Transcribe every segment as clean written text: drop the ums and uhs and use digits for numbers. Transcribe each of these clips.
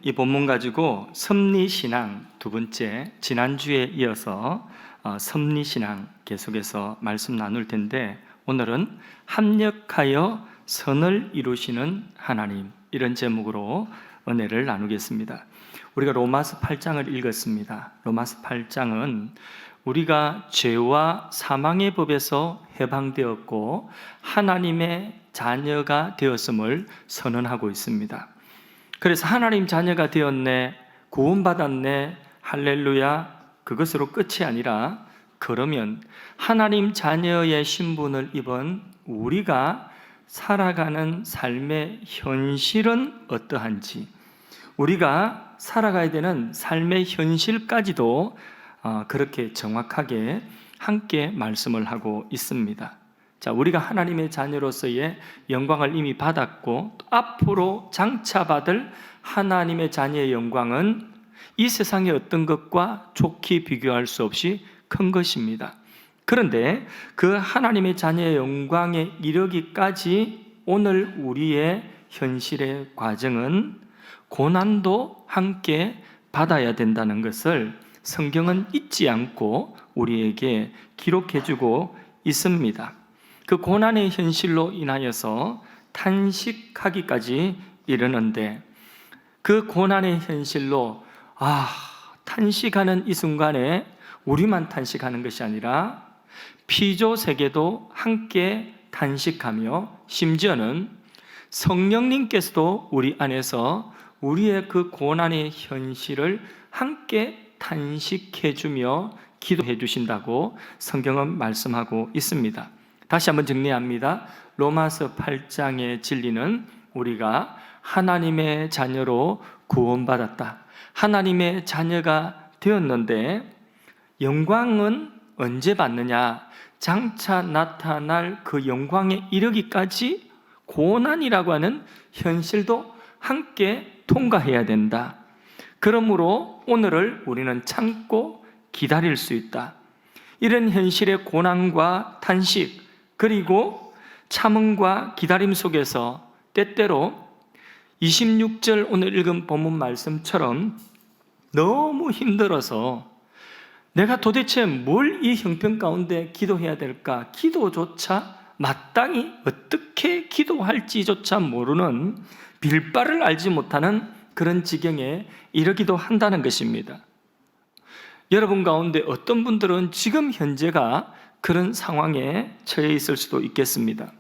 이 본문 가지고 섭리신앙 두 번째, 지난주에 이어서 섭리신앙 계속해서 말씀 나눌 텐데, 오늘은 합력하여 선을 이루시는 하나님, 이런 제목으로 은혜를 나누겠습니다. 우리가 로마서 8장을 읽었습니다. 로마서 8장은 우리가 죄와 사망의 법에서 해방되었고 하나님의 자녀가 되었음을 선언하고 있습니다. 그래서 하나님 자녀가 되었네, 구원받았네, 할렐루야, 그것으로 끝이 아니라, 그러면 하나님 자녀의 신분을 입은 우리가 살아가는 삶의 현실은 어떠한지, 우리가 살아가야 되는 삶의 현실까지도 그렇게 정확하게 함께 말씀을 하고 있습니다. 자, 우리가 하나님의 자녀로서의 영광을 이미 받았고, 앞으로 장차받을 하나님의 자녀의 영광은 이 세상의 어떤 것과 좋게 비교할 수 없이 큰 것입니다. 그런데 그 하나님의 자녀의 영광에 이르기까지 오늘 우리의 현실의 과정은 고난도 함께 받아야 된다는 것을 성경은 잊지 않고 우리에게 기록해주고 있습니다. 그 고난의 현실로 인하여서 탄식하기까지 이르는데, 그 고난의 현실로 탄식하는 이 순간에 우리만 탄식하는 것이 아니라 피조 세계도 함께 탄식하며, 심지어는 성령님께서도 우리 안에서 우리의 그 고난의 현실을 함께 탄식해주며 기도해 주신다고 성경은 말씀하고 있습니다. 다시 한번 정리합니다. 로마서 8장의 진리는 우리가 하나님의 자녀로 구원받았다, 하나님의 자녀가 되었는데, 영광은 언제 받느냐? 장차 나타날 그 영광에 이르기까지 고난이라고 하는 현실도 함께 통과해야 된다. 그러므로 오늘을 우리는 참고 기다릴 수 있다. 이런 현실의 고난과 탄식, 그리고 참음과 기다림 속에서 때때로 26절 오늘 읽은 본문 말씀처럼 너무 힘들어서 내가 도대체 뭘 이 형편 가운데 기도해야 될까? 기도조차 마땅히 어떻게 기도할지조차 모르는, 빌바를 알지 못하는 그런 지경에 이르기도 한다는 것입니다. 여러분 가운데 어떤 분들은 지금 현재가 그런 상황에 처해 있을 수도 있겠습니다.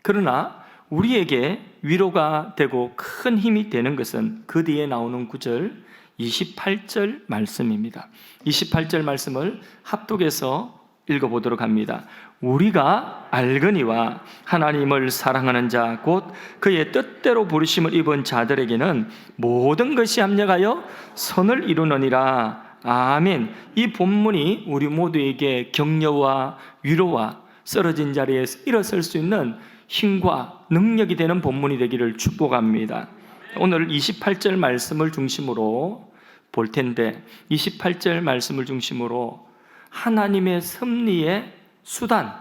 그러나 우리에게 위로가 되고 큰 힘이 되는 것은 그 뒤에 나오는 9절 28절 말씀입니다. 28절 말씀을 합독해서 읽어보도록 합니다. 우리가 알거니와 하나님을 사랑하는 자 곧 그의 뜻대로 부르심을 입은 자들에게는 모든 것이 합력하여 선을 이루느니라. 아멘. 이 본문이 우리 모두에게 격려와 위로와 쓰러진 자리에서 일어설 수 있는 힘과 능력이 되는 본문이 되기를 축복합니다. 오늘 28절 말씀을 중심으로 볼 텐데, 28절 말씀을 중심으로 하나님의 섭리의 수단,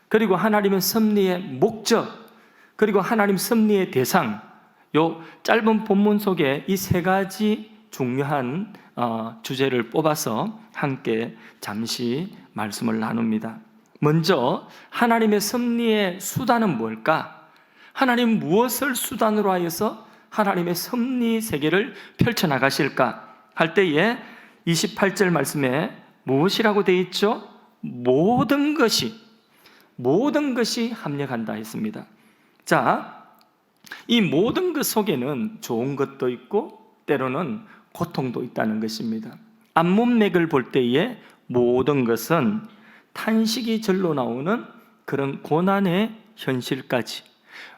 그리고 하나님의 섭리의 목적, 그리고 하나님 섭리의 대상, 요 짧은 본문 속에 이 세 가지 중요한 주제를 뽑아서 함께 잠시 말씀을 나눕니다. 먼저 하나님의 섭리의 수단은 뭘까? 하나님 무엇을 수단으로 하여서 하나님의 섭리 세계를 펼쳐나가실까 할 때에 28절 말씀에 무엇이라고 되어 있죠? 모든 것이 합력한다 했습니다. 자, 이 모든 것 속에는 좋은 것도 있고 때로는 고통도 있다는 것입니다. 앞문맥을 볼 때에 모든 것은 탄식이 절로 나오는 그런 고난의 현실까지,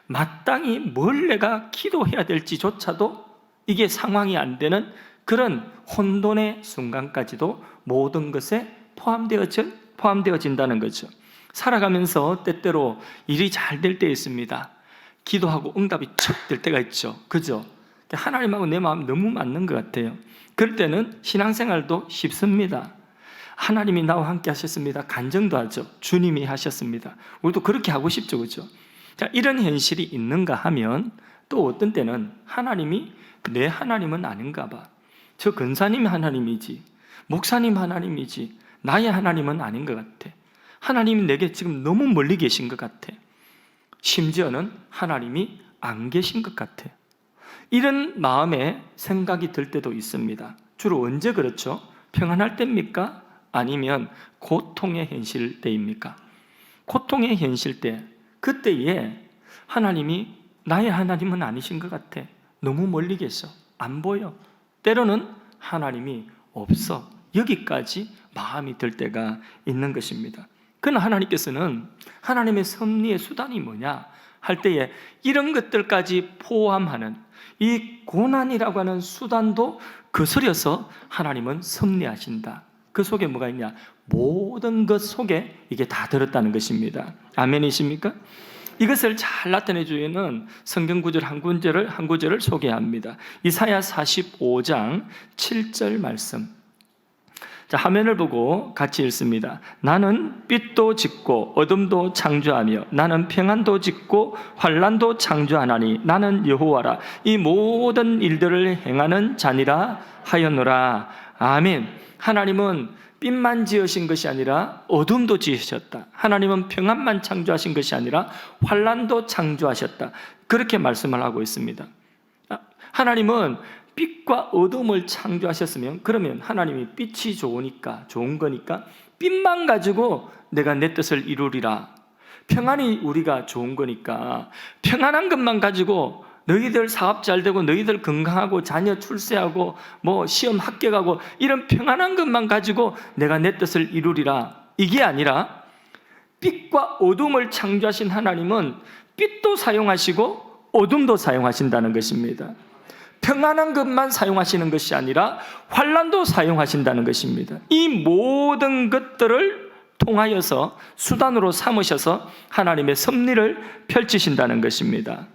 마땅히 뭘 내가 기도해야 될지조차도 이게 상황이 안 되는 그런 혼돈의 순간까지도 모든 것에 포함되어진다는 거죠. 살아가면서 때때로 일이 잘 될 때 있습니다. 기도하고 응답이 척 될 때가 있죠. 그죠? 하나님하고 내 마음 너무 맞는 것 같아요. 그럴 때는 신앙생활도 쉽습니다. 하나님이 나와 함께 하셨습니다. 간증도 하죠. 주님이 하셨습니다. 우리도 그렇게 하고 싶죠. 그죠? 자, 이런 현실이 있는가 하면 또 어떤 때는 하나님이 내 하나님은 아닌가 봐. 저 근사님 하나님이지, 목사님 하나님이지, 나의 하나님은 아닌 것 같아. 하나님이 내게 지금 너무 멀리 계신 것 같아. 심지어는 하나님이 안 계신 것 같아. 이런 마음에 생각이 들 때도 있습니다. 주로 언제 그렇죠? 평안할 때입니까? 아니면 고통의 현실 때입니까? 고통의 현실 때, 그때에 하나님이 나의 하나님은 아니신 것 같아. 너무 멀리 계셔. 안 보여. 때로는 하나님이 없어. 여기까지 마음이 들 때가 있는 것입니다. 그러나 하나님께서는 하나님의 섭리의 수단이 뭐냐 할 때에 이런 것들까지 포함하는 이 고난이라고 하는 수단도 거스려서 하나님은 섭리하신다. 그 속에 뭐가 있냐? 모든 것 속에 이게 다 들었다는 것입니다. 아멘이십니까? 이것을 잘 나타내 주는 성경 구절 한 구절을 소개합니다. 이사야 45장 7절 말씀. 자, 화면을 보고 같이 읽습니다. 나는 빛도 짓고 어둠도 창조하며 나는 평안도 짓고 환난도 창조하나니 나는 여호와라. 이 모든 일들을 행하는 자니라 하였노라. 아멘. 하나님은 빛만 지으신 것이 아니라 어둠도 지으셨다. 하나님은 평안만 창조하신 것이 아니라 환난도 창조하셨다. 그렇게 말씀을 하고 있습니다. 하나님은 빛과 어둠을 창조하셨으면, 그러면 하나님이 빛이 좋은 거니까 빛만 가지고 내가 내 뜻을 이루리라. 평안이 우리가 좋은 거니까 평안한 것만 가지고 너희들 사업 잘 되고 너희들 건강하고 자녀 출세하고 뭐 시험 합격하고 이런 평안한 것만 가지고 내가 내 뜻을 이루리라. 이게 아니라 빛과 어둠을 창조하신 하나님은 빛도 사용하시고 어둠도 사용하신다는 것입니다. 평안한 것만 사용하시는 것이 아니라 환난도 사용하신다는 것입니다. 이 모든 것들을 통하여서 수단으로 삼으셔서 하나님의 섭리를 펼치신다는 것입니다.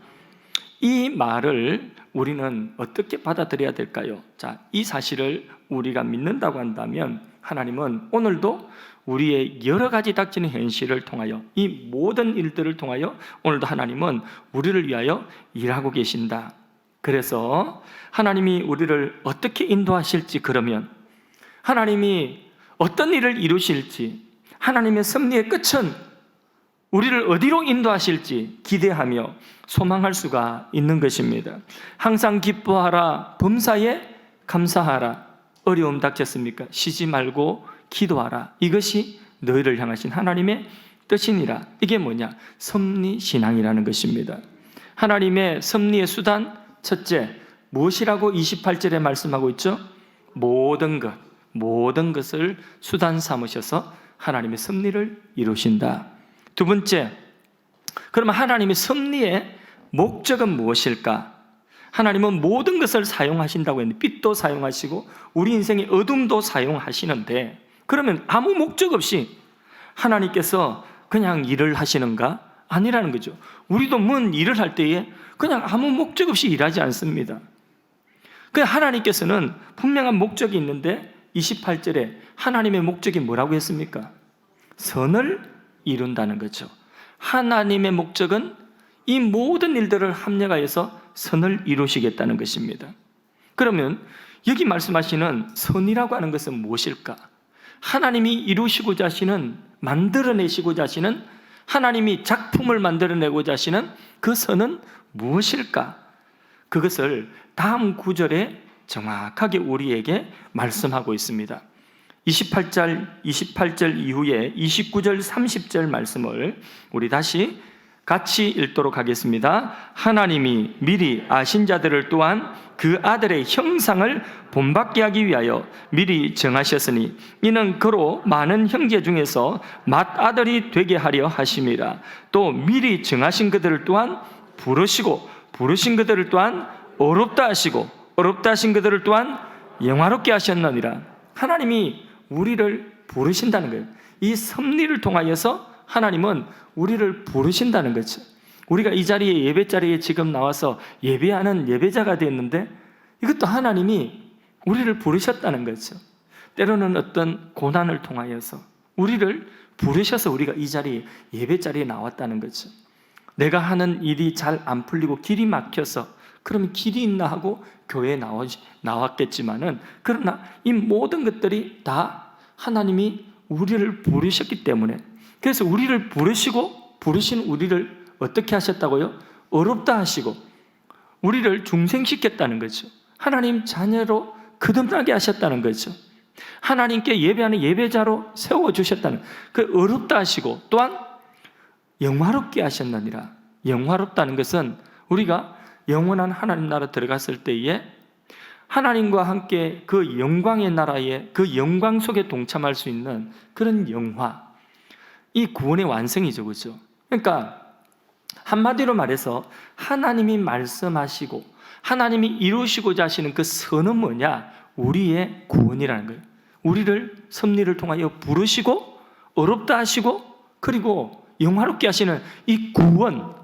이 말을 우리는 어떻게 받아들여야 될까요? 자, 이 사실을 우리가 믿는다고 한다면 하나님은 오늘도 우리의 여러 가지 닥치는 현실을 통하여, 이 모든 일들을 통하여 오늘도 하나님은 우리를 위하여 일하고 계신다. 그래서 하나님이 우리를 어떻게 인도하실지, 그러면 하나님이 어떤 일을 이루실지, 하나님의 섭리의 끝은 우리를 어디로 인도하실지 기대하며 소망할 수가 있는 것입니다. 항상 기뻐하라, 범사에 감사하라. 어려움 닥쳤습니까? 쉬지 말고 기도하라. 이것이 너희를 향하신 하나님의 뜻이니라. 이게 뭐냐? 섭리신앙이라는 것입니다. 하나님의 섭리의 수단, 첫째, 무엇이라고 28절에 말씀하고 있죠? 모든 것을 수단 삼으셔서 하나님의 섭리를 이루신다. 두 번째, 그러면 하나님의 섭리의 목적은 무엇일까? 하나님은 모든 것을 사용하신다고 했는데 빛도 사용하시고 우리 인생의 어둠도 사용하시는데, 그러면 아무 목적 없이 하나님께서 그냥 일을 하시는가? 아니라는 거죠. 우리도 뭔 일을 할 때에 그냥 아무 목적 없이 일하지 않습니다. 그냥 하나님께서는 분명한 목적이 있는데 28절에 하나님의 목적이 뭐라고 했습니까? 선을 이룬다는 거죠. 하나님의 목적은 이 모든 일들을 합력하여서 선을 이루시겠다는 것입니다. 그러면 여기 말씀하시는 선이라고 하는 것은 무엇일까? 하나님이 이루시고자 하시는, 만들어내시고자 하시는, 하나님이 작품을 만들어내고자 하시는 그 선은 무엇일까? 그것을 다음 구절에 정확하게 우리에게 말씀하고 있습니다. 28절 이후에 29절 30절 말씀을 우리 다시 같이 읽도록 하겠습니다. 하나님이 미리 아신 자들을 또한 그 아들의 형상을 본받게 하기 위하여 미리 정하셨으니 이는 그로 많은 형제 중에서 맏아들이 되게 하려 하심이라. 또 미리 정하신 그들을 또한 부르시고 부르신 그들을 또한 어렵다 하시고 어렵다 하신 그들을 또한 영화롭게 하셨느니라. 하나님이 우리를 부르신다는 거예요. 이 섭리를 통하여서 하나님은 우리를 부르신다는 거죠. 우리가 이 자리에, 예배 자리에 지금 나와서 예배하는 예배자가 됐는데 이것도 하나님이 우리를 부르셨다는 거죠. 때로는 어떤 고난을 통하여서 우리를 부르셔서 우리가 이 자리에, 예배 자리에 나왔다는 거죠. 내가 하는 일이 잘 안 풀리고 길이 막혀서 그러면 길이 있나 하고 교회에 나왔겠지만은, 그러나 이 모든 것들이 다 하나님이 우리를 부르셨기 때문에, 그래서 우리를 부르신 우리를 어떻게 하셨다고요? 어렵다 하시고 우리를 중생시켰다는 거죠. 하나님 자녀로 거듭나게 하셨다는 거죠. 하나님께 예배하는 예배자로 세워주셨다는, 그 어렵다 하시고 또한 영화롭게 하셨느니라. 영화롭다는 것은 우리가 영원한 하나님 나라 들어갔을 때에 하나님과 함께 그 영광의 나라에, 그 영광 속에 동참할 수 있는 그런 영화, 이 구원의 완성이죠. 그렇죠? 그러니까 한마디로 말해서 하나님이 말씀하시고 하나님이 이루시고자 하시는 그 선은 뭐냐? 우리의 구원이라는 거예요. 우리를 섭리를 통하여 부르시고 어렵다 하시고 그리고 영화롭게 하시는 이 구원,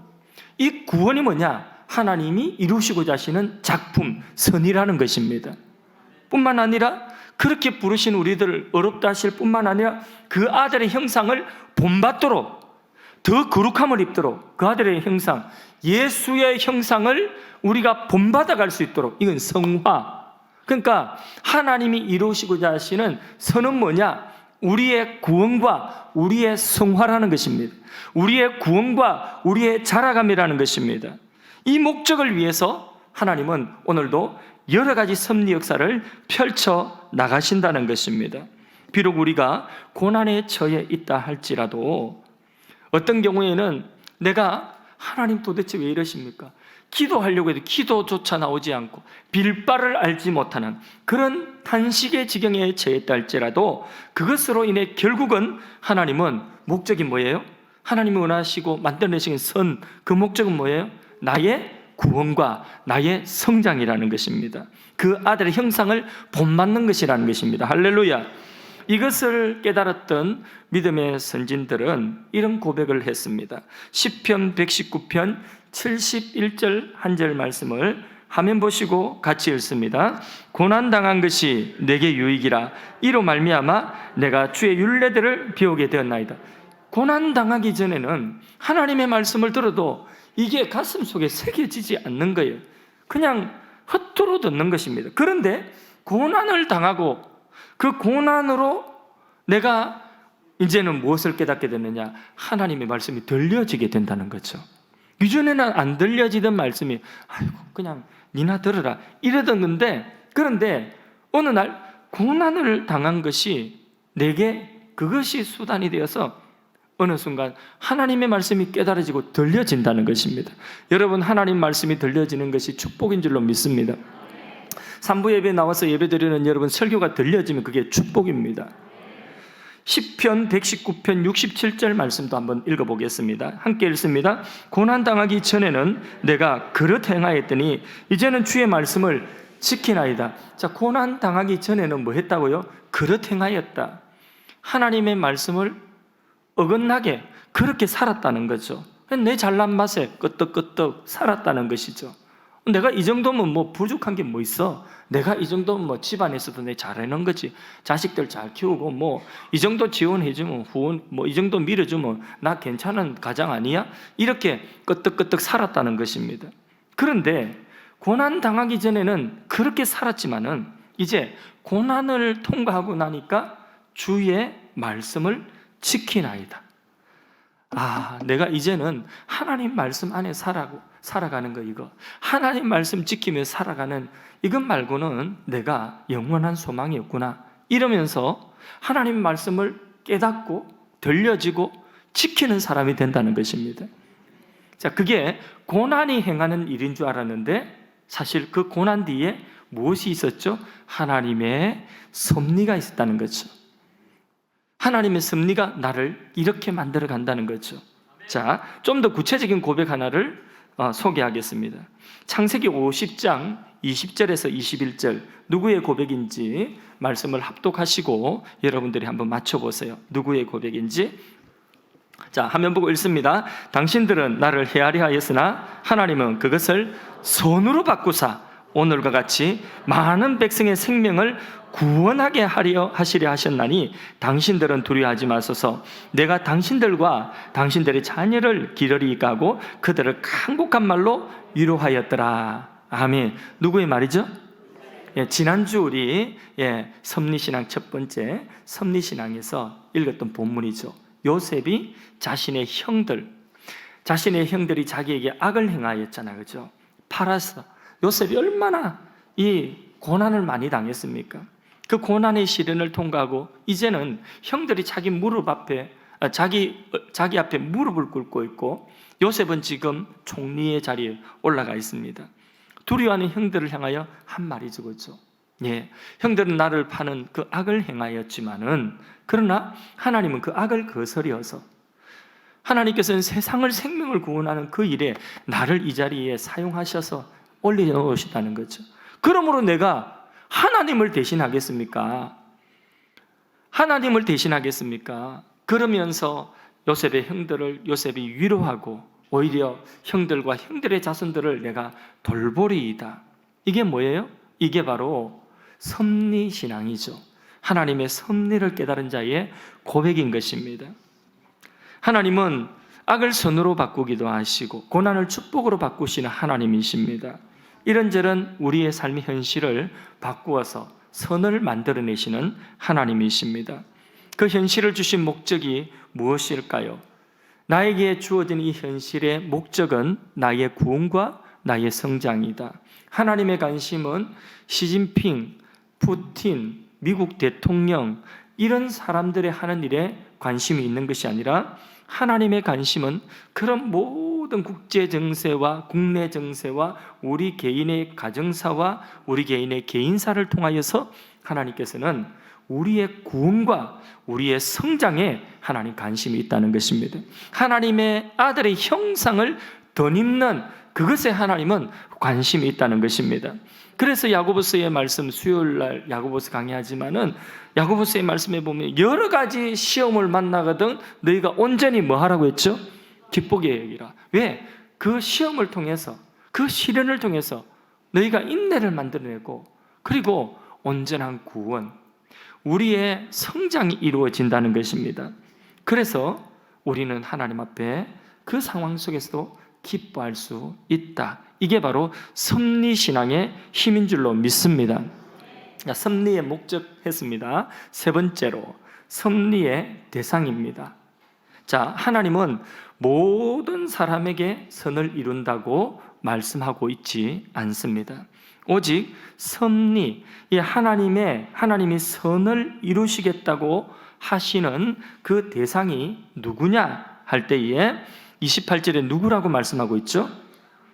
이 구원이 뭐냐? 하나님이 이루시고자 하시는 작품, 선이라는 것입니다. 뿐만 아니라 그렇게 부르신 우리들을 어렵다 하실 뿐만 아니라 그 아들의 형상을 본받도록, 더 거룩함을 입도록, 그 아들의 형상, 예수의 형상을 우리가 본받아 갈 수 있도록, 이건 성화. 그러니까 하나님이 이루시고자 하시는 선은 뭐냐? 우리의 구원과 우리의 성화라는 것입니다. 우리의 구원과 우리의 자라감이라는 것입니다. 이 목적을 위해서 하나님은 오늘도 여러 가지 섭리 역사를 펼쳐 나가신다는 것입니다. 비록 우리가 고난에 처해 있다 할지라도 어떤 경우에는 내가 하나님 도대체 왜 이러십니까? 기도하려고 해도 기도조차 나오지 않고 빌 바를 알지 못하는 그런 탄식의 지경에 처했다 할지라도 그것으로 인해 결국은 하나님은 목적이 뭐예요? 하나님이 원하시고 만들어내신 선, 그 목적은 뭐예요? 나의 구원과 나의 성장이라는 것입니다. 그 아들의 형상을 본받는 것이라는 것입니다. 할렐루야. 이것을 깨달았던 믿음의 선진들은 이런 고백을 했습니다. 시편 119편 71절 한 절 말씀을 화면 보시고 같이 읽습니다. 고난당한 것이 내게 유익이라. 이로 말미암아 내가 주의 율례들을 배우게 되었나이다. 고난당하기 전에는 하나님의 말씀을 들어도 이게 가슴 속에 새겨지지 않는 거예요. 그냥 헛두루 듣는 것입니다. 그런데 고난을 당하고 그 고난으로 내가 이제는 무엇을 깨닫게 되느냐? 하나님의 말씀이 들려지게 된다는 거죠. 이전에는 안 들려지던 말씀이 아이고 그냥 니나 들으라 이러던 건데, 그런데 어느 날 고난을 당한 것이 내게 그것이 수단이 되어서 어느 순간 하나님의 말씀이 깨달아지고 들려진다는 것입니다. 여러분, 하나님 말씀이 들려지는 것이 축복인 줄로 믿습니다. 3부 예배에 나와서 예배드리는 여러분, 설교가 들려지면 그게 축복입니다. 시편 119편 67절 말씀도 한번 읽어보겠습니다. 함께 읽습니다. 고난당하기 전에는 내가 그릇 행하였더니 이제는 주의 말씀을 지키나이다. 자, 고난당하기 전에는 뭐 했다고요? 그릇 행하였다. 하나님의 말씀을 어긋나게 그렇게 살았다는 거죠. 내 잘난 맛에 끄떡끄떡 살았다는 것이죠. 내가 이 정도면 뭐 부족한 게 뭐 있어? 내가 이 정도면 뭐 집안에서도 내 잘해놓은 거지. 자식들 잘 키우고 뭐 이 정도 지원해주면 후원 뭐 이 정도 밀어주면 나 괜찮은 가장 아니야? 이렇게 끄떡끄떡 살았다는 것입니다. 그런데 고난 당하기 전에는 그렇게 살았지만은 이제 고난을 통과하고 나니까 주의 말씀을 지키나이다. 아, 내가 이제는 하나님 말씀 안에 살아가는 거, 이거 하나님 말씀 지키며 살아가는 이것 말고는 내가 영원한 소망이 없구나, 이러면서 하나님 말씀을 깨닫고 들려지고 지키는 사람이 된다는 것입니다. 자, 그게 고난이 행하는 일인 줄 알았는데 사실 그 고난 뒤에 무엇이 있었죠? 하나님의 섭리가 있었다는 거죠. 하나님의 섭리가 나를 이렇게 만들어 간다는 거죠. 자, 좀 더 구체적인 고백 하나를 소개하겠습니다. 창세기 50장 20절에서 21절 누구의 고백인지 말씀을 합독하시고 여러분들이 한번 맞춰보세요. 누구의 고백인지. 자, 화면 보고 읽습니다. 당신들은 나를 헤아려 하였으나 하나님은 그것을 선으로 바꾸사 오늘과 같이 많은 백성의 생명을 구원하게 하시려 하셨나니 당신들은 두려워하지 마소서. 내가 당신들과 당신들의 자녀를 기러리 가고 그들을 간곡한 말로 위로하였더라. 아멘. 누구의 말이죠? 지난주 우리 섭리신앙 첫 번째 섭리신앙에서 읽었던 본문이죠. 요셉이 자신의 형들이 자기에게 악을 행하였잖아요, 그죠? 팔아서 요셉이 얼마나 이 고난을 많이 당했습니까? 그 고난의 시련을 통과하고 이제는 형들이 자기 앞에 무릎을 꿇고 있고, 요셉은 지금 총리의 자리에 올라가 있습니다. 두려워하는 형들을 향하여 한 말이 적었죠. 형들은 나를 파는 그 악을 행하였지만은, 그러나 하나님은 그 악을 거스려서 하나님께서는 세상을 생명을 구원하는 그 일에 나를 이 자리에 사용하셔서 올려놓으시다는 거죠. 그러므로 내가 하나님을 대신하겠습니까? 하나님을 대신하겠습니까? 그러면서 요셉의 형들을 요셉이 위로하고 오히려 형들과 형들의 자손들을 내가 돌보리이다. 이게 뭐예요? 이게 바로 섭리신앙이죠. 하나님의 섭리를 깨달은 자의 고백인 것입니다. 하나님은 악을 선으로 바꾸기도 하시고 고난을 축복으로 바꾸시는 하나님이십니다. 이런저런 우리의 삶의 현실을 바꾸어서 선을 만들어내시는 하나님이십니다. 그 현실을 주신 목적이 무엇일까요? 나에게 주어진 이 현실의 목적은 나의 구원과 나의 성장이다. 하나님의 관심은 시진핑, 푸틴, 미국 대통령 이런 사람들의 하는 일에 관심이 있는 것이 아니라 하나님의 관심은 그런 모든 국제 정세와 국내 정세와 우리 개인의 가정사와 우리 개인의 개인사를 통하여서 하나님께서는 우리의 구원과 우리의 성장에 하나님 관심이 있다는 것입니다. 하나님의 아들의 형상을 덧입는 그것에 하나님은 관심이 있다는 것입니다. 그래서 야고보서의 말씀, 수요일날 야고보서 강의하지만은 야고보서의 말씀에 보면 여러 가지 시험을 만나거든 너희가 온전히 뭐 하라고 했죠? 기쁘게 여기라. 왜? 그 시험을 통해서, 그 시련을 통해서 너희가 인내를 만들어내고, 그리고 온전한 구원, 우리의 성장이 이루어진다는 것입니다. 그래서 우리는 하나님 앞에 그 상황 속에서도 기뻐할 수 있다. 이게 바로 섭리신앙의 힘인 줄로 믿습니다. 섭리의 목적 했습니다. 세 번째로 섭리의 대상입니다. 자, 하나님은 모든 사람에게 선을 이룬다고 말씀하고 있지 않습니다. 오직 섭리, 하나님이 선을 이루시겠다고 하시는 그 대상이 누구냐 할 때에 28절에 누구라고 말씀하고 있죠?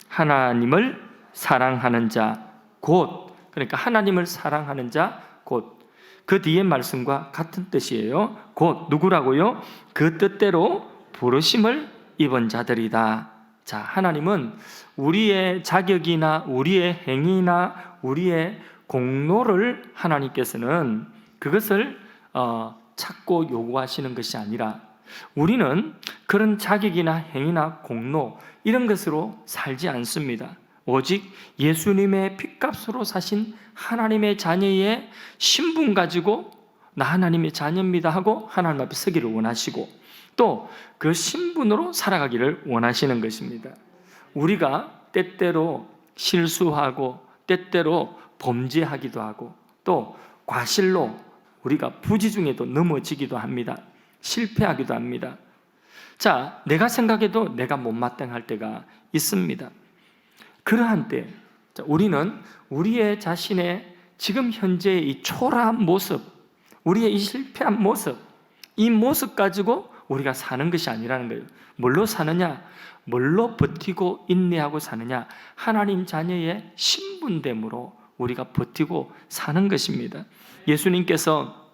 하나님을 사랑하는 자, 곧, 그러니까 하나님을 사랑하는 자, 곧. 그 뒤에 말씀과 같은 뜻이에요. 곧 누구라고요? 그 뜻대로 부르심을 입은 자들이다. 자, 하나님은 우리의 자격이나 우리의 행위나 우리의 공로를 하나님께서는 그것을 찾고 요구하시는 것이 아니라, 우리는 그런 자격이나 행위나 공로 이런 것으로 살지 않습니다. 오직 예수님의 핏값으로 사신 하나님의 자녀의 신분 가지고 나 하나님의 자녀입니다 하고 하나님 앞에 서기를 원하시고, 또 그 신분으로 살아가기를 원하시는 것입니다. 우리가 때때로 실수하고 때때로 범죄하기도 하고 또 과실로 우리가 부지 중에도 넘어지기도 합니다. 실패하기도 합니다. 자, 내가 생각해도 내가 못마땅할 때가 있습니다. 그러한 때 우리는 우리의 자신의 지금 현재의 이 초라한 모습, 우리의 이 실패한 모습, 이 모습 가지고 우리가 사는 것이 아니라는 거예요. 뭘로 사느냐? 뭘로 버티고 인내하고 사느냐? 하나님 자녀의 신분됨으로 우리가 버티고 사는 것입니다. 예수님께서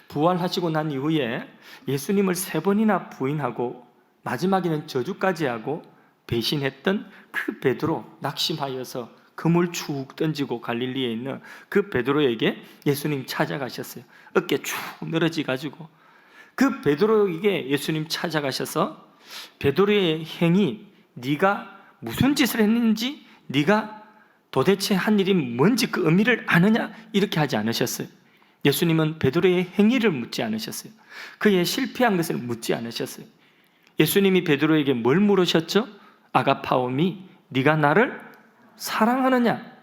부활하시고 난 이후에 예수님을 3번이나 부인하고 마지막에는 저주까지 하고 배신했던 그 베드로, 낙심하여서 그물 축 던지고 갈릴리에 있는 그 베드로에게 예수님 찾아가셨어요. 어깨 축 늘어지가지고 그 베드로에게 예수님 찾아가셔서 베드로의 행위, 네가 무슨 짓을 했는지, 네가 도대체 한 일이 뭔지 그 의미를 아느냐, 이렇게 하지 않으셨어요. 예수님은 베드로의 행위를 묻지 않으셨어요. 그의 실패한 것을 묻지 않으셨어요. 예수님이 베드로에게 뭘 물으셨죠? 아가파오미, 네가 나를 사랑하느냐?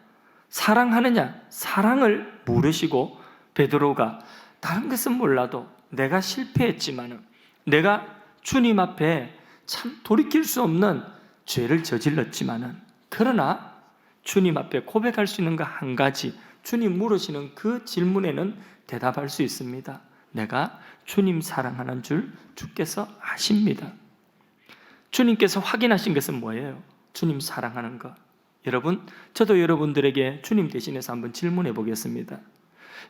사랑하느냐? 사랑을 물으시고 베드로가 다른 것은 몰라도 내가 실패했지만은, 내가 주님 앞에 참 돌이킬 수 없는 죄를 저질렀지만은, 그러나 주님 앞에 고백할 수 있는 거 한 가지, 주님 물으시는 그 질문에는 대답할 수 있습니다. 내가 주님 사랑하는 줄 주께서 아십니다. 주님께서 확인하신 것은 뭐예요? 주님 사랑하는 것. 여러분, 저도 여러분들에게 주님 대신해서 한번 질문해 보겠습니다.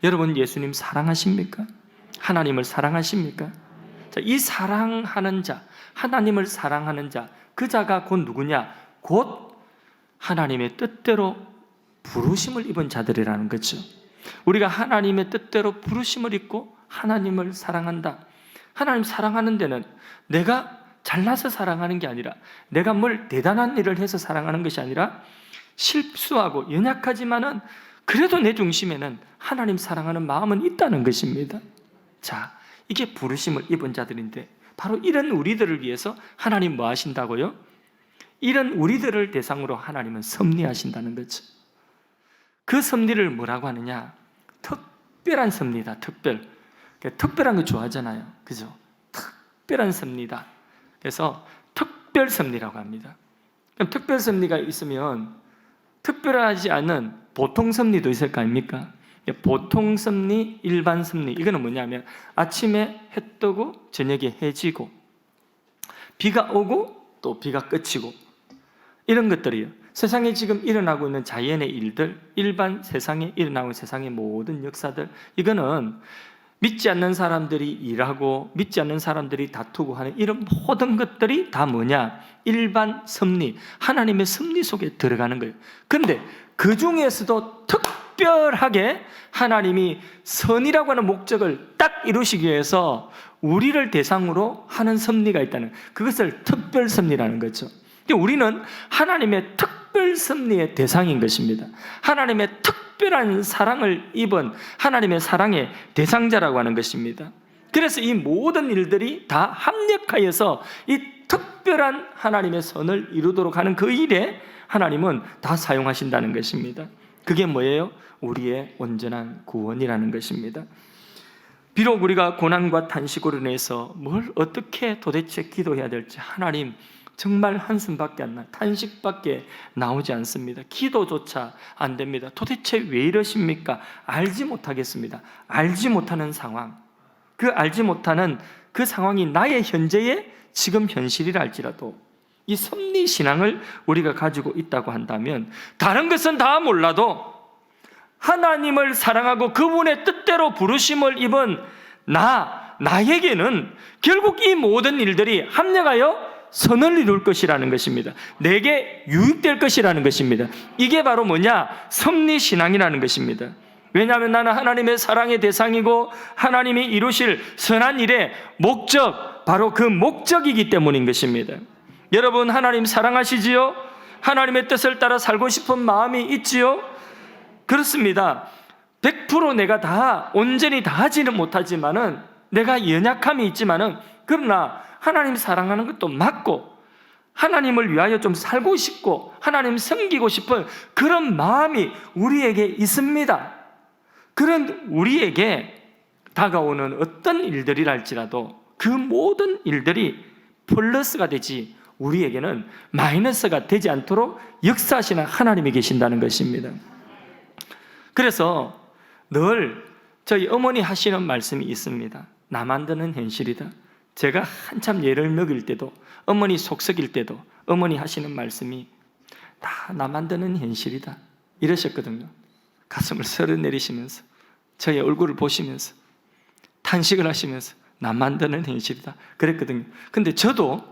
여러분, 예수님 사랑하십니까? 하나님을 사랑하십니까? 자, 이 사랑하는 자, 하나님을 사랑하는 자, 그 자가 곧 누구냐? 곧 하나님의 뜻대로 부르심을 입은 자들이라는 거죠. 우리가 하나님의 뜻대로 부르심을 입고 하나님을 사랑한다. 하나님 사랑하는 데는 내가 잘나서 사랑하는 게 아니라, 내가 뭘 대단한 일을 해서 사랑하는 것이 아니라, 실수하고 연약하지만은 그래도 내 중심에는 하나님 사랑하는 마음은 있다는 것입니다. 자, 이게 부르심을 입은 자들인데, 바로 이런 우리들을 위해서 하나님 뭐 하신다고요? 이런 우리들을 대상으로 하나님은 섭리하신다는 거죠. 그 섭리를 뭐라고 하느냐? 특별한 섭리다. 특별한 거 좋아하잖아요, 그죠? 특별한 섭리다. 그래서 특별 섭리라고 합니다. 그럼 특별 섭리가 있으면 특별하지 않은 보통 섭리도 있을 거 아닙니까? 보통 섭리, 일반 섭리, 이거는 뭐냐면 아침에 해 뜨고 저녁에 해 지고, 비가 오고 또 비가 그치고, 이런 것들이요. 세상에 지금 일어나고 있는 자연의 일들, 일반 세상에 일어나고 있는 세상의 모든 역사들, 이거는 믿지 않는 사람들이 일하고 믿지 않는 사람들이 다투고 하는 이런 모든 것들이 다 뭐냐? 일반 섭리, 하나님의 섭리 속에 들어가는 거예요. 그런데 그 중에서도 특별하게 하나님이 선이라고 하는 목적을 딱 이루시기 위해서 우리를 대상으로 하는 섭리가 있다는, 그것을 특별 섭리라는 거죠. 우리는 하나님의 특별 섭리의 대상인 것입니다. 하나님의 특별한 사랑을 입은 하나님의 사랑의 대상자라고 하는 것입니다. 그래서 이 모든 일들이 다 합력하여서 이 특별한 하나님의 선을 이루도록 하는 그 일에 하나님은 다 사용하신다는 것입니다. 그게 뭐예요? 우리의 온전한 구원이라는 것입니다. 비록 우리가 고난과 탄식으로 인해서 뭘 어떻게 도대체 기도해야 될지, 하나님 정말 한숨밖에 안 나, 탄식밖에 나오지 않습니다. 기도조차 안 됩니다. 도대체 왜 이러십니까? 알지 못하겠습니다. 알지 못하는 상황, 그 알지 못하는 그 상황이 나의 현재의 지금 현실이라 할지라도 이 섭리신앙을 우리가 가지고 있다고 한다면, 다른 것은 다 몰라도 하나님을 사랑하고 그분의 뜻대로 부르심을 입은 나에게는 결국 이 모든 일들이 합력하여 선을 이룰 것이라는 것입니다. 내게 유익될 것이라는 것입니다. 이게 바로 뭐냐? 섭리신앙이라는 것입니다. 왜냐하면 나는 하나님의 사랑의 대상이고 하나님이 이루실 선한 일의 목적, 바로 그 목적이기 때문인 것입니다. 여러분, 하나님 사랑하시지요? 하나님의 뜻을 따라 살고 싶은 마음이 있지요? 그렇습니다. 100% 내가 다 온전히 다 하지는 못하지만은, 내가 연약함이 있지만은, 그러나 하나님 사랑하는 것도 맞고 하나님을 위하여 좀 살고 싶고 하나님 섬기고 싶은 그런 마음이 우리에게 있습니다. 그런 우리에게 다가오는 어떤 일들이랄지라도 그 모든 일들이 플러스가 되지 우리에게는 마이너스가 되지 않도록 역사하시는 하나님이 계신다는 것입니다. 그래서 늘 저희 어머니 하시는 말씀이 있습니다. 나 만드는 현실이다. 제가 한참 예를 먹일 때도, 어머니 속 썩일 때도 어머니 하시는 말씀이 다 나 만드는 현실이다 이러셨거든요. 가슴을 서른내리시면서 저의 얼굴을 보시면서 탄식을 하시면서 나 만드는 현실이다 그랬거든요. 근데 저도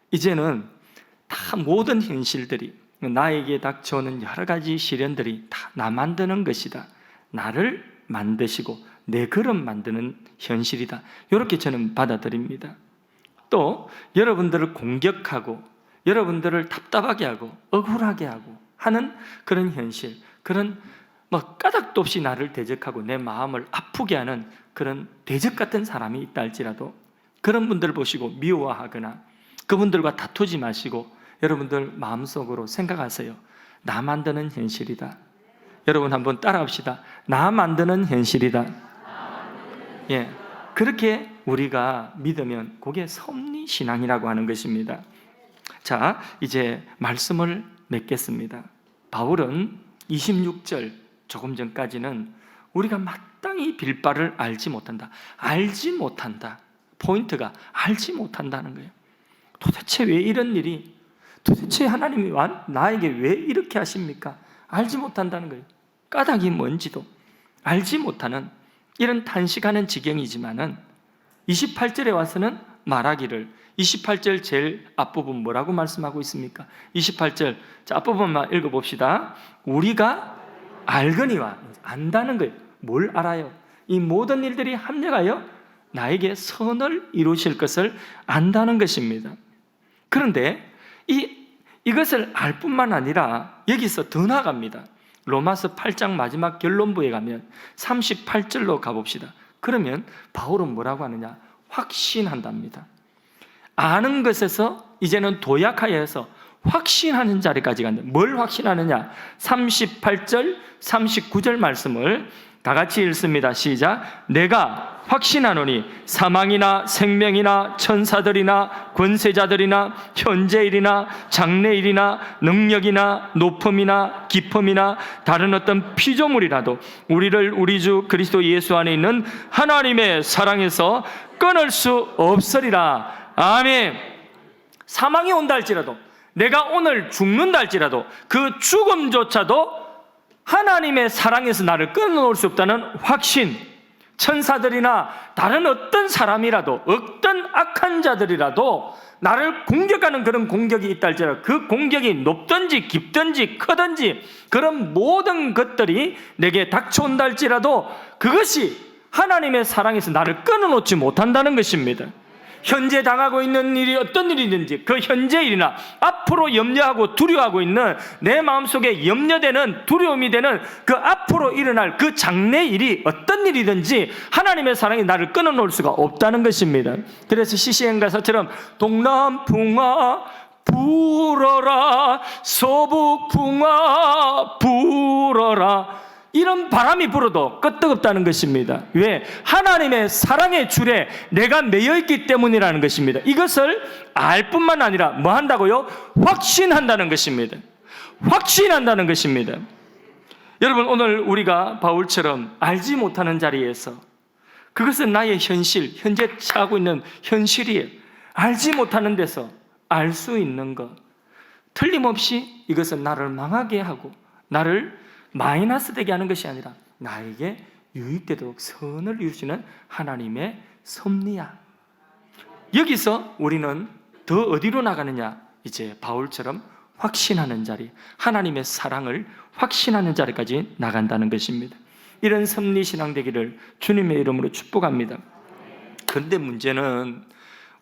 이제는 다 모든 현실들이, 나에게 닥쳐오는 여러 가지 시련들이 다 나 만드는 것이다, 나를 만드시고 내 그릇 만드는 현실이다, 이렇게 저는 받아들입니다. 또 여러분들을 공격하고 여러분들을 답답하게 하고 억울하게 하고 하는 그런 현실, 그런 까닭도 없이 나를 대적하고 내 마음을 아프게 하는 그런 대적 같은 사람이 있다 할지라도 그런 분들을 보시고 미워하거나 그분들과 다투지 마시고 여러분들 마음속으로 생각하세요. 나 만드는 현실이다. 여러분 한번 따라합시다. 나 만드는 현실이다. 예, 그렇게 우리가 믿으면 그게 섭리신앙이라고 하는 것입니다. 자, 이제 말씀을 맺겠습니다. 바울은 26절 조금 전까지는 우리가 마땅히 빌 바를 알지 못한다. 알지 못한다. 포인트가 알지 못한다는 거예요. 도대체 왜 이런 일이, 도대체 하나님이 나에게 왜 이렇게 하십니까? 알지 못한다는 거예요. 까닭이 뭔지도 알지 못하는 이런 단식하는 지경이지만은 28절에 와서는 말하기를, 28절 제일 앞부분 뭐라고 말씀하고 있습니까? 28절, 자, 앞부분만 읽어봅시다. 우리가 알거니와, 안다는 거예요. 뭘 알아요? 이 모든 일들이 합력하여 나에게 선을 이루실 것을 안다는 것입니다. 그런데 이것을 알 뿐만 아니라 여기서 더 나아갑니다. 로마서 8장 마지막 결론부에 가면 38절로 가봅시다. 그러면 바울은 뭐라고 하느냐? 확신한답니다. 아는 것에서 이제는 도약하여서 확신하는 자리까지 간다. 뭘 확신하느냐? 38절, 39절 말씀을 다 같이 읽습니다. 시작. 내가 확신하노니 사망이나 생명이나 천사들이나 권세자들이나 현재일이나 장래일이나 능력이나 높음이나 깊음이나 다른 어떤 피조물이라도 우리를 우리 주 그리스도 예수 안에 있는 하나님의 사랑에서 끊을 수 없으리라. 아멘. 사망이 온다 할지라도, 내가 오늘 죽는다 할지라도 그 죽음조차도 하나님의 사랑에서 나를 끊어놓을 수 없다는 확신. 천사들이나 다른 어떤 사람이라도, 어떤 악한 자들이라도 나를 공격하는 그런 공격이 있다 할지라도 그 공격이 높든지 깊든지 크든지 그런 모든 것들이 내게 닥쳐온다 할지라도 그것이 하나님의 사랑에서 나를 끊어놓지 못한다는 것입니다. 현재 당하고 있는 일이 어떤 일이든지 그 현재 일이나 앞으로 염려하고 두려워하고 있는 내 마음속에 염려되는, 두려움이 되는 그 앞으로 일어날 그 장래 일이 어떤 일이든지 하나님의 사랑이 나를 끊어놓을 수가 없다는 것입니다. 그래서 시시행 가사처럼 동남풍아 불어라, 서북풍아 불어라, 이런 바람이 불어도 끄떡없다는 것입니다. 왜? 하나님의 사랑의 줄에 내가 매여있기 때문이라는 것입니다. 이것을 알 뿐만 아니라 뭐 한다고요? 확신한다는 것입니다. 확신한다는 것입니다. 여러분, 오늘 우리가 바울처럼 알지 못하는 자리에서, 그것은 나의 현실, 현재 처하고 있는 현실이에요. 알지 못하는 데서 알 수 있는 것, 틀림없이 이것은 나를 망하게 하고 나를 마이너스 되게 하는 것이 아니라 나에게 유익되도록 선을 이루시는 하나님의 섭리야. 여기서 우리는 더 어디로 나가느냐? 이제 바울처럼 확신하는 자리, 하나님의 사랑을 확신하는 자리까지 나간다는 것입니다. 이런 섭리신앙 되기를 주님의 이름으로 축복합니다. 그런데 문제는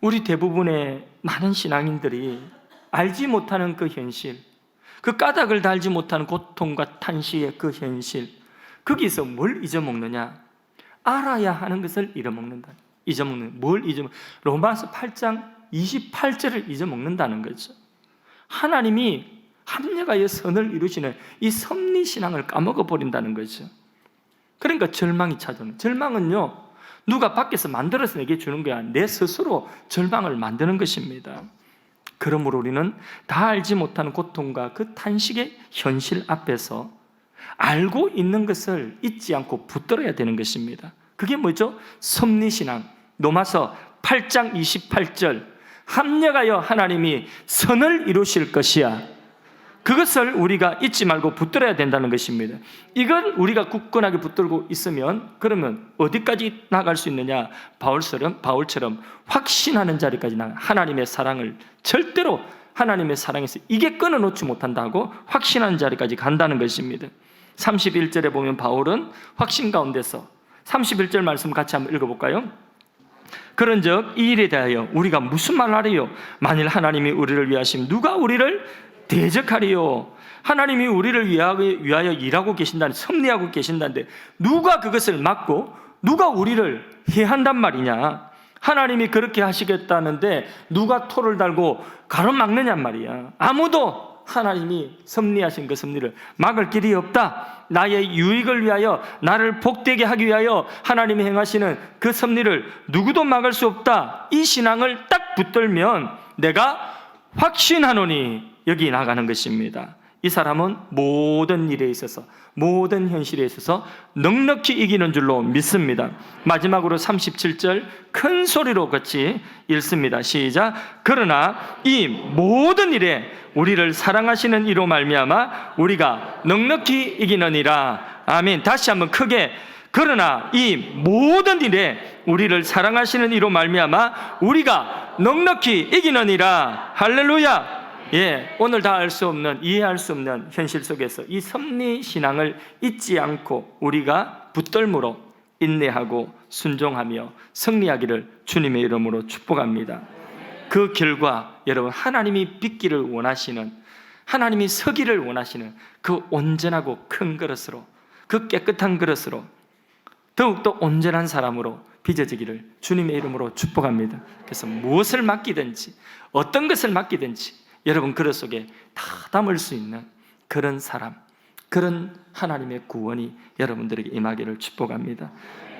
우리 대부분의 많은 신앙인들이 알지 못하는 그 현실, 그 까닭을 달지 못하는 고통과 탄식의 그 현실, 거기서 뭘 잊어먹느냐? 알아야 하는 것을 잊어먹는다. 뭘 잊어먹는? 로마서 8장 28절을 잊어먹는다는 거죠. 하나님이 합력하여 선을 이루시는 이 섭리신앙을 까먹어버린다는 거죠. 그러니까 절망이 찾아오는, 절망은요 누가 밖에서 만들어서 내게 주는 거야. 내 스스로 절망을 만드는 것입니다. 그러므로 우리는 다 알지 못하는 고통과 그 탄식의 현실 앞에서 알고 있는 것을 잊지 않고 붙들어야 되는 것입니다. 그게 뭐죠? 섭리신앙. 로마서 8장 28절, 합력하여 하나님이 선을 이루실 것이야. 그것을 우리가 잊지 말고 붙들어야 된다는 것입니다. 이걸 우리가 굳건하게 붙들고 있으면 그러면 어디까지 나갈 수 있느냐? 바울처럼 확신하는 자리까지 나가. 하나님의 사랑을 절대로, 하나님의 사랑에서 이게 끊어놓지 못한다고 확신하는 자리까지 간다는 것입니다. 31절에 보면 바울은 확신 가운데서 31절 말씀 같이 한번 읽어볼까요? 그런즉 이 일에 대하여 우리가 무슨 말을 하리요? 만일 하나님이 우리를 위하시면 누가 우리를 대적하리요? 하나님이 우리를 위하여 일하고 계신다는, 섭리하고 계신다는데 누가 그것을 막고 누가 우리를 해한단 말이냐? 하나님이 그렇게 하시겠다는데 누가 토를 달고 가로막느냔 말이야. 아무도 하나님이 섭리하신 그 섭리를 막을 길이 없다. 나의 유익을 위하여, 나를 복되게 하기 위하여 하나님이 행하시는 그 섭리를 누구도 막을 수 없다. 이 신앙을 딱 붙들면 내가 확신하노니 여기 나가는 것입니다. 이 사람은 모든 일에 있어서, 모든 현실에 있어서 넉넉히 이기는 줄로 믿습니다. 마지막으로 37절 큰 소리로 같이 읽습니다. 시작. 그러나 이 모든 일에 우리를 사랑하시는 이로 말미암아 우리가 넉넉히 이기느니라. 아멘. 다시 한번 크게. 그러나 이 모든 일에 우리를 사랑하시는 이로 말미암아 우리가 넉넉히 이기느니라. 할렐루야. 예, 오늘 다 알 수 없는, 이해할 수 없는 현실 속에서 이 섭리 신앙을 잊지 않고 우리가 붙들므로 인내하고 순종하며 승리하기를 주님의 이름으로 축복합니다. 그 결과 여러분, 하나님이 빚기를 원하시는, 하나님이 서기를 원하시는 그 온전하고 큰 그릇으로, 그 깨끗한 그릇으로 더욱더 온전한 사람으로 빚어지기를 주님의 이름으로 축복합니다. 그래서 무엇을 맡기든지, 어떤 것을 맡기든지 여러분 그릇 속에 다 담을 수 있는 그런 사람, 그런 하나님의 구원이 여러분들에게 임하기를 축복합니다.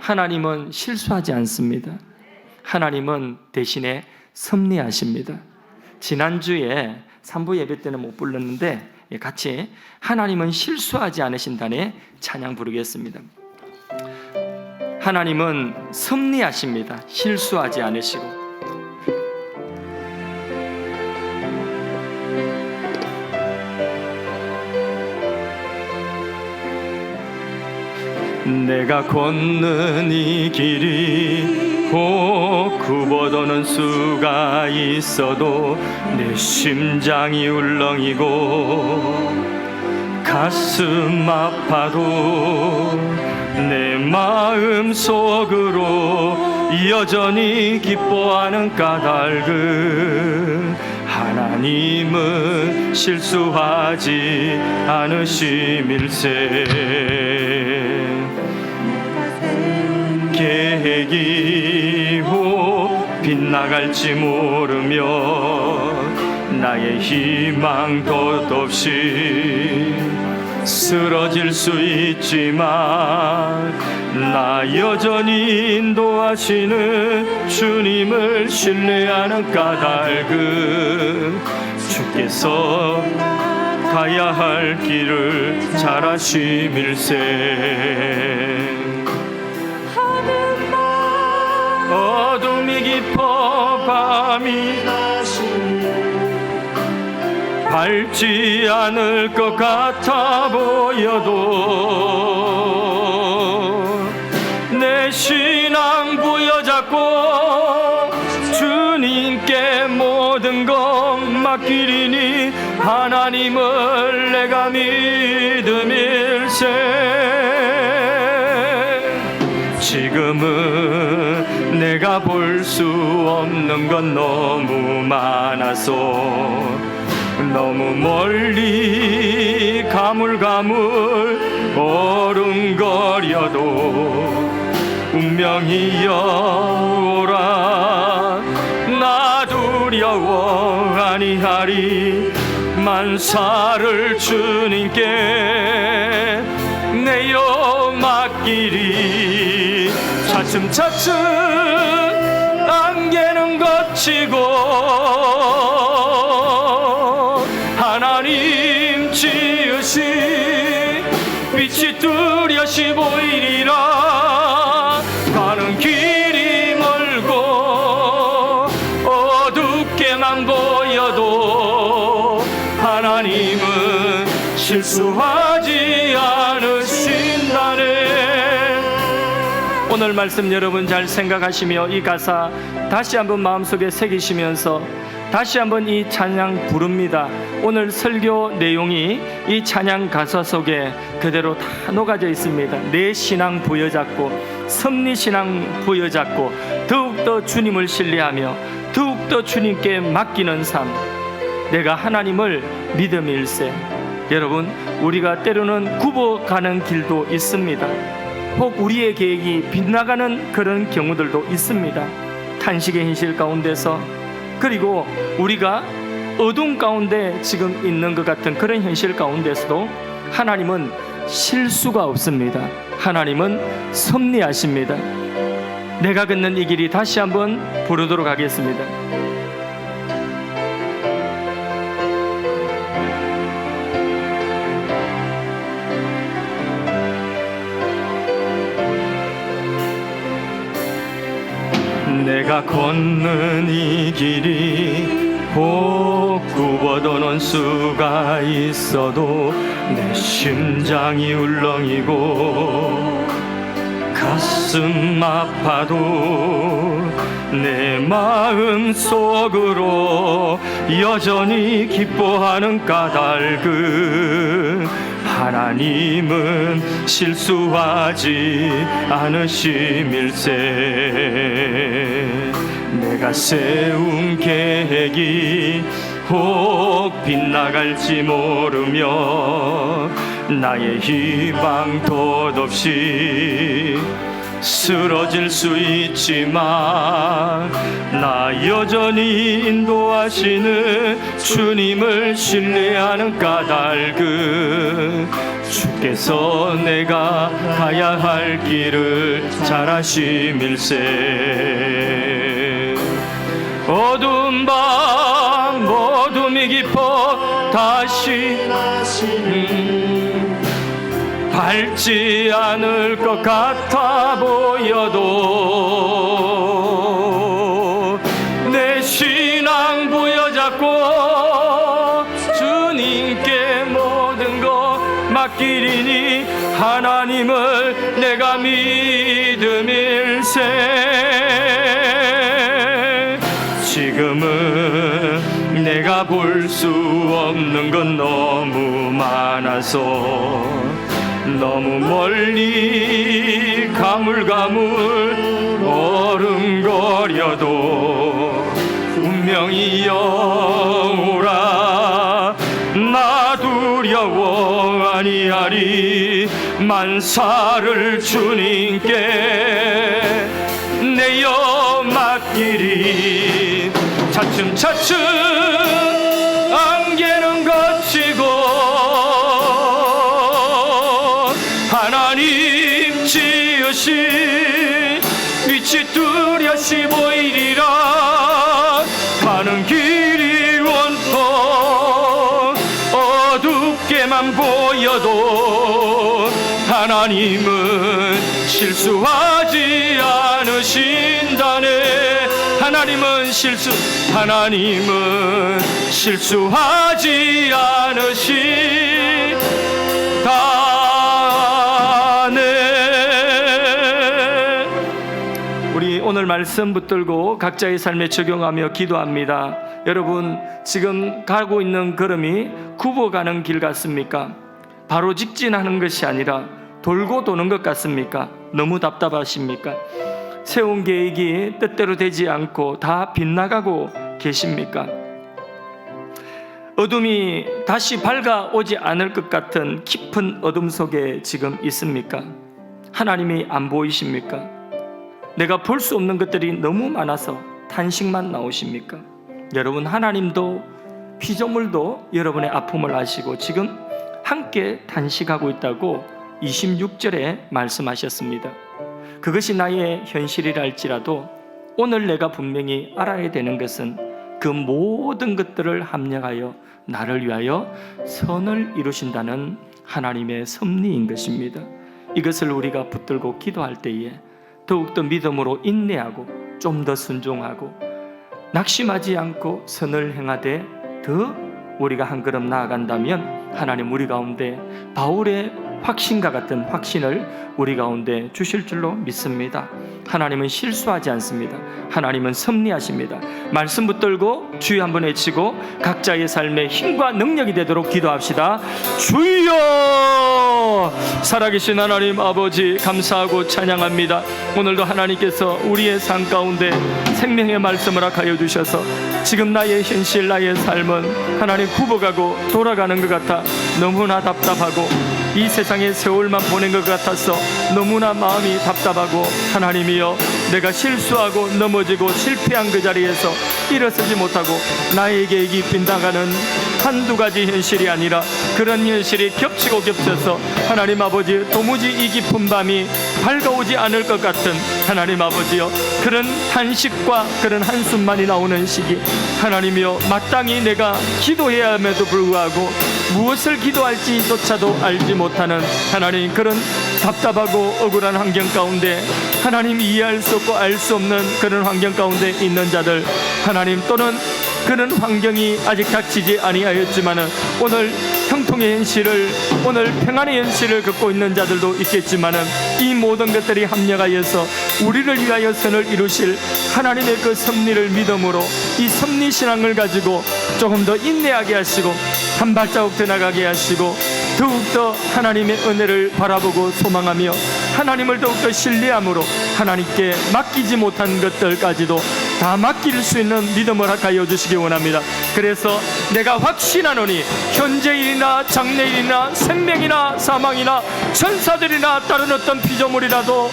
하나님은 실수하지 않습니다. 하나님은 대신에 섭리하십니다. 지난주에 3부 예배 때는 못 불렀는데 같이 하나님은 실수하지 않으신다네 찬양 부르겠습니다. 하나님은 섭리하십니다. 실수하지 않으시고. 내가 걷는 이 길이 혹 굽어도는 수가 있어도 내 심장이 울렁이고 가슴 아파도 내 마음 속으로 여전히 기뻐하는 까닭은 하나님은 실수하지 않으심일세. 계획이 혹 빗나갈지 모르며 나의 희망 덧없이 쓰러질 수 있지만 나 여전히 인도하시는 주님을 신뢰하는 까닭은 주께서 가야 할 길을 잘 아심일세. 어둠이 깊어 밤이 밝지 않을 것 같아 보여도 내 신앙 부여잡고 주님께 모든 것 맡기리니 하나님을 내가 믿음일세. 지금은 내가 볼 수 없는 건 너무 많아서 너무 멀리 가물가물 어른거려도 운명이여 오라 나 두려워 아니하리 만사를 주님께 내어 맡기리. 차츰차츰 안개는 걷히고 하나님 지으신 빛이 뚜렷이 보이리라. 가는 길이 멀고 어둡게만 보여도 하나님은 실수하지 않으신다네. 오늘 말씀 여러분 잘 생각하시며 이 가사 다시 한번 마음속에 새기시면서 다시 한번 이 찬양 부릅니다. 오늘 설교 내용이 이 찬양 가사 속에 그대로 다 녹아져 있습니다. 내 신앙 부여잡고 섭리 신앙 부여잡고 더욱더 주님을 신뢰하며 더욱더 주님께 맡기는 삶, 내가 하나님을 믿음일세. 여러분, 우리가 때로는 굽어가는 길도 있습니다. 혹 우리의 계획이 빗나가는 그런 경우들도 있습니다. 탄식의 현실 가운데서, 그리고 우리가 어둠 가운데 지금 있는 것 같은 그런 현실 가운데서도 하나님은 실수가 없습니다. 하나님은 섭리하십니다. 내가 걷는 이 길이 다시 한번 부르도록 하겠습니다. 내가 걷는 이 길이 혹 굽어도는 수가 있어도 내 심장이 울렁이고 가슴 아파도 내 마음 속으로 여전히 기뻐하는 까닭은 하나님은 실수하지 않으심일세. 내가 세운 계획이 혹 빗나갈지 모르며 나의 희망 덧없이 쓰러질 수 있지만 나 여전히 인도하시는 주님을 신뢰하는 까닭은 주께서 내가 가야 할 길을 잘 아심일세. 어두운 밤 어둠이 깊어 다시 밝지 않을 것 같아 보여도 내 신앙 부여잡고 주님께 모든 것 맡기리니 하나님을 내가 믿음일세. 지금은 내가 볼 수 없는 건 너무 많아서 너무 멀리 가물가물 어른거려도 분명히 영우라 나 두려워 아니하리. 만사를 주님께 내어 맡기리. 차츰차츰 안개는 걷히고 하나님 지으신 빛이 뚜렷이 보이리라. 많은 길이 온통 어둡게만 보여도 하나님은 실수하지 않으신다네. 하나님은 실수하지 않으시다네. 우리 오늘 말씀 붙들고 각자의 삶에 적용하며 기도합니다. 여러분, 지금 가고 있는 걸음이 굽어가는 길 같습니까? 바로 직진하는 것이 아니라 돌고 도는 것 같습니까? 너무 답답하십니까? 세운 계획이 뜻대로 되지 않고 다 빗나가고 계십니까? 어둠이 다시 밝아오지 않을 것 같은 깊은 어둠 속에 지금 있습니까? 하나님이 안 보이십니까? 내가 볼 수 없는 것들이 너무 많아서 탄식만 나오십니까? 여러분, 하나님도 피조물도 여러분의 아픔을 아시고 지금 함께 단식하고 있다고 26절에 말씀하셨습니다. 그것이 나의 현실이랄지라도 오늘 내가 분명히 알아야 되는 것은 그 모든 것들을 합력하여 나를 위하여 선을 이루신다는 하나님의 섭리인 것입니다. 이것을 우리가 붙들고 기도할 때에 더욱더 믿음으로 인내하고 좀 더 순종하고 낙심하지 않고 선을 행하되 더 우리가 한 걸음 나아간다면 하나님 우리 가운데 바울의 확신과 같은 확신을 우리 가운데 주실 줄로 믿습니다. 하나님은 실수하지 않습니다. 하나님은 섭리하십니다. 말씀 붙들고 주여 한번 외치고 각자의 삶에 힘과 능력이 되도록 기도합시다. 주여! 살아계신 하나님 아버지 감사하고 찬양합니다. 오늘도 하나님께서 우리의 삶 가운데 생명의 말씀을 허락하여 주셔서 지금 나의 현실 나의 삶은 하나님 굽어가고 돌아가는 것 같아 너무나 답답하고 이 세상에 세월만 보낸 것 같아서 너무나 마음이 답답하고, 하나님이여, 내가 실수하고 넘어지고 실패한 그 자리에서 일어서지 못하고 나에게 이 빗나가는 한두 가지 현실이 아니라 그런 현실이 겹치고 겹쳐서 하나님 아버지, 도무지 이 깊은 밤이 밝아오지 않을 것 같은, 하나님 아버지여, 그런 탄식과 그런 한숨만이 나오는 시기, 하나님이여, 마땅히 내가 기도해야 함에도 불구하고 무엇을 기도할지조차도 알지 못하는, 하나님, 그런 답답하고 억울한 환경 가운데, 하나님, 이해할 수 없고 알 수 없는 그런 환경 가운데 있는 자들, 하나님, 또는 그런 환경이 아직 닥치지 아니하였지만은 오늘 형통의 현실을, 오늘 평안의 현실을 겪고 있는 자들도 있겠지만은, 이 모든 것들이 합력하여서 우리를 위하여 선을 이루실 하나님의 그 섭리를 믿음으로 이 섭리 신앙을 가지고 조금 더 인내하게 하시고 한 발자국 더 나가게 하시고 더욱더 하나님의 은혜를 바라보고 소망하며 하나님을 더욱더 신뢰함으로 하나님께 맡기지 못한 것들까지도 다 맡길 수 있는 믿음을 허락하여 주시기 원합니다. 그래서 내가 확신하노니 현재일이나 장래일이나 생명이나 사망이나 천사들이나 다른 어떤 피조물이라도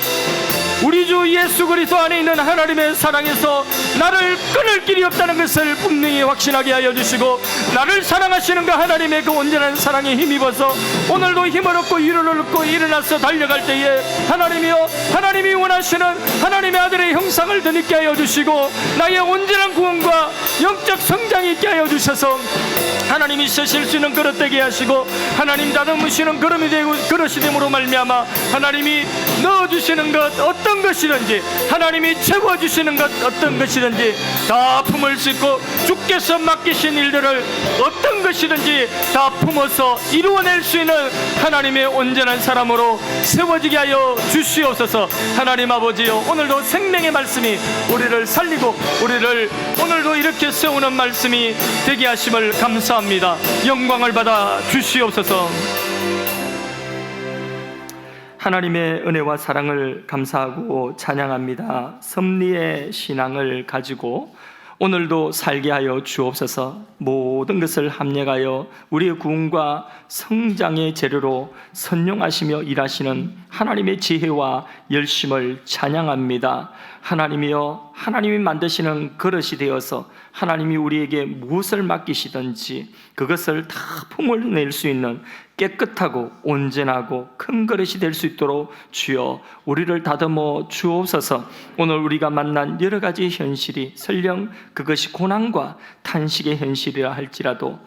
우리 주 예수 그리스도 안에 있는 하나님의 사랑에서 나를 끊을 길이 없다는 것을 분명히 확신하게 하여 주시고, 나를 사랑하시는 그 하나님의 그 온전한 사랑에 힘입어서 오늘도 힘을 얻고 위로를 얻고 일어나서 달려갈 때에 하나님이여, 하나님이 원하시는 하나님의 아들의 형상을 더 있게 하여 주시고 나의 온전한 구원과 영적 성장이 있게 하여 주셔서 하나님이 쓰실 수 있는 그릇 되게 하시고, 하나님 다듬으시는 그릇이 되고 그릇이 됨으로 말미암아 하나님이 넣어주시는 것 어떤 것이든지, 하나님이 채워주시는 것 어떤 것이든지 다 품을 수 있고, 주께서 맡기신 일들을 어떤 것이든지 다 품어서 이루어낼 수 있는 하나님의 온전한 사람으로 세워지게 하여 주시옵소서. 하나님 아버지요, 오늘도 생명의 말씀이 우리를 살리고 우리를 오늘도 이렇게 세우는 말씀이 되게 하심을 감사합니다. 영광을 받아 주시옵소서. 하나님의 은혜와 사랑을 감사하고 찬양합니다. 섭리의 신앙을 가지고 오늘도 살게 하여 주옵소서. 모든 것을 합력하여 우리의 구원과 성장의 재료로 선용하시며 일하시는 하나님의 지혜와 열심을 찬양합니다. 하나님이여, 하나님이 만드시는 그릇이 되어서 하나님이 우리에게 무엇을 맡기시든지 그것을 다 품어낼 수 있는 깨끗하고 온전하고 큰 그릇이 될 수 있도록 주여 우리를 다듬어 주옵소서. 오늘 우리가 만난 여러 가지 현실이 설령 그것이 고난과 탄식의 현실이라 할지라도,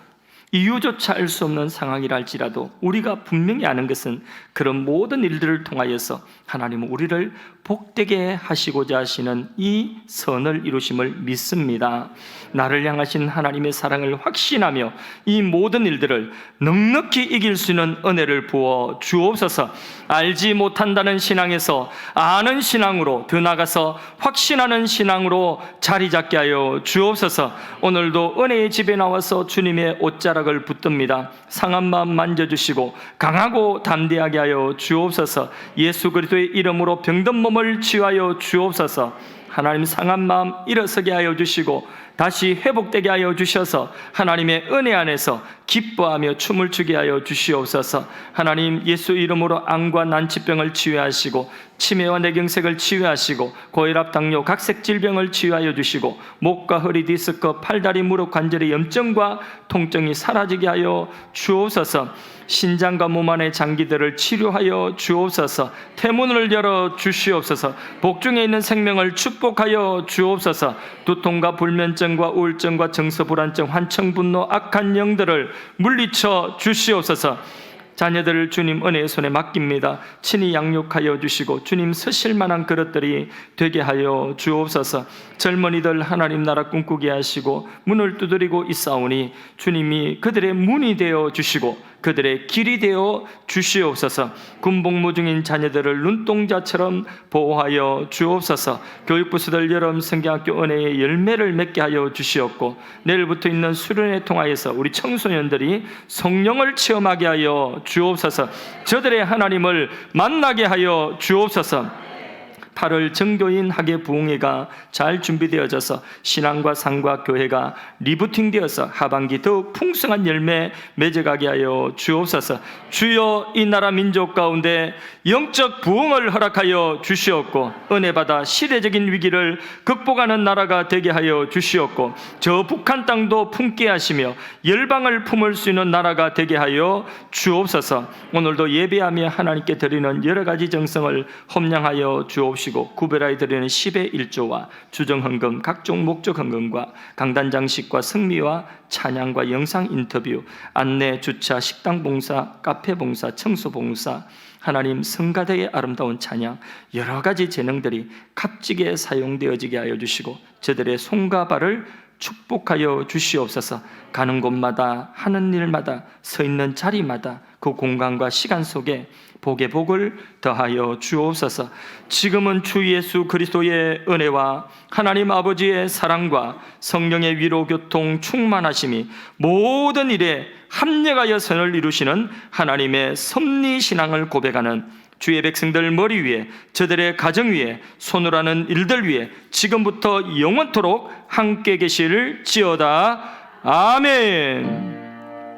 이유조차 알 수 없는 상황이라 할지라도, 우리가 분명히 아는 것은 그런 모든 일들을 통하여서 하나님은 우리를 복되게 하시고자 하시는 이 선을 이루심을 믿습니다. 나를 향하신 하나님의 사랑을 확신하며 이 모든 일들을 넉넉히 이길 수 있는 은혜를 부어 주옵소서. 알지 못한다는 신앙에서 아는 신앙으로, 더 나아가서 확신하는 신앙으로 자리 잡게 하여 주옵소서. 오늘도 은혜의 집에 나와서 주님의 옷자락을 붙듭니다. 상한 마음 만져주시고 강하고 담대하게 하여 주옵소서. 예수 그리스도의 이름으로 병든 몸을 치유하여 주옵소서. 하나님, 상한 마음 일어서게 하여 주시고 다시 회복되게 하여 주셔서 하나님의 은혜 안에서 기뻐하며 춤을 추게 하여 주시옵소서. 하나님, 예수 이름으로 암과 난치병을 치유하시고 치매와 뇌경색을 치유하시고 고혈압, 당뇨, 각색 질병을 치유하여 주시고 목과 허리, 디스크, 팔다리, 무릎 관절의 염증과 통증이 사라지게 하여 주옵소서. 신장과 몸 안의 장기들을 치료하여 주옵소서. 태문을 열어 주시옵소서. 복중에 있는 생명을 축복하여 주옵소서. 두통과 불면증과 우울증과 정서불안증, 환청분노, 악한 영들을 물리쳐 주시옵소서. 자녀들을 주님 은혜의 손에 맡깁니다. 친히 양육하여 주시고 주님 쓰실 만한 그릇들이 되게 하여 주옵소서. 젊은이들 하나님 나라 꿈꾸게 하시고 문을 두드리고 있사오니 주님이 그들의 문이 되어 주시고 그들의 길이 되어 주시옵소서. 군복무 중인 자녀들을 눈동자처럼 보호하여 주옵소서. 교육부서들 여름 성경학교 은혜의 열매를 맺게 하여 주시옵고 내일부터 있는 수련회 통하여서 우리 청소년들이 성령을 체험하게 하여 주옵소서. 저들의 하나님을 만나게 하여 주옵소서. 8월 정교인 학예 부흥회가 잘 준비되어져서 신앙과 상과 교회가 리부팅되어서 하반기 더욱 풍성한 열매 맺어가게 하여 주옵소서. 주여, 이 나라 민족 가운데 영적 부흥을 허락하여 주시옵고 은혜 받아 시대적인 위기를 극복하는 나라가 되게 하여 주시옵고 저 북한 땅도 품게 하시며 열방을 품을 수 있는 나라가 되게 하여 주옵소서. 오늘도 예배하며 하나님께 드리는 여러 가지 정성을 험량하여 주옵시고 구별하여 드리는 10의 1조와 주정헌금, 각종 목적 헌금과 강단 장식과 승리와 찬양과 영상 인터뷰, 안내, 주차, 식당 봉사, 카페 봉사, 청소 봉사, 하나님 성가대의 아름다운 찬양, 여러 가지 재능들이 값지게 사용되어지게 하여 주시고 저들의 손과 발을 축복하여 주시옵소서. 가는 곳마다 하는 일마다 서 있는 자리마다 그 공간과 시간 속에 복의 복을 더하여 주옵소서. 지금은 주 예수 그리스도의 은혜와 하나님 아버지의 사랑과 성령의 위로 교통 충만하심이 모든 일에 합력하여 선을 이루시는 하나님의 섭리 신앙을 고백하는 주의 백성들 머리 위에, 저들의 가정 위에, 손으로 하는 일들 위에 지금부터 영원토록 함께 계시를 지어다. 아멘.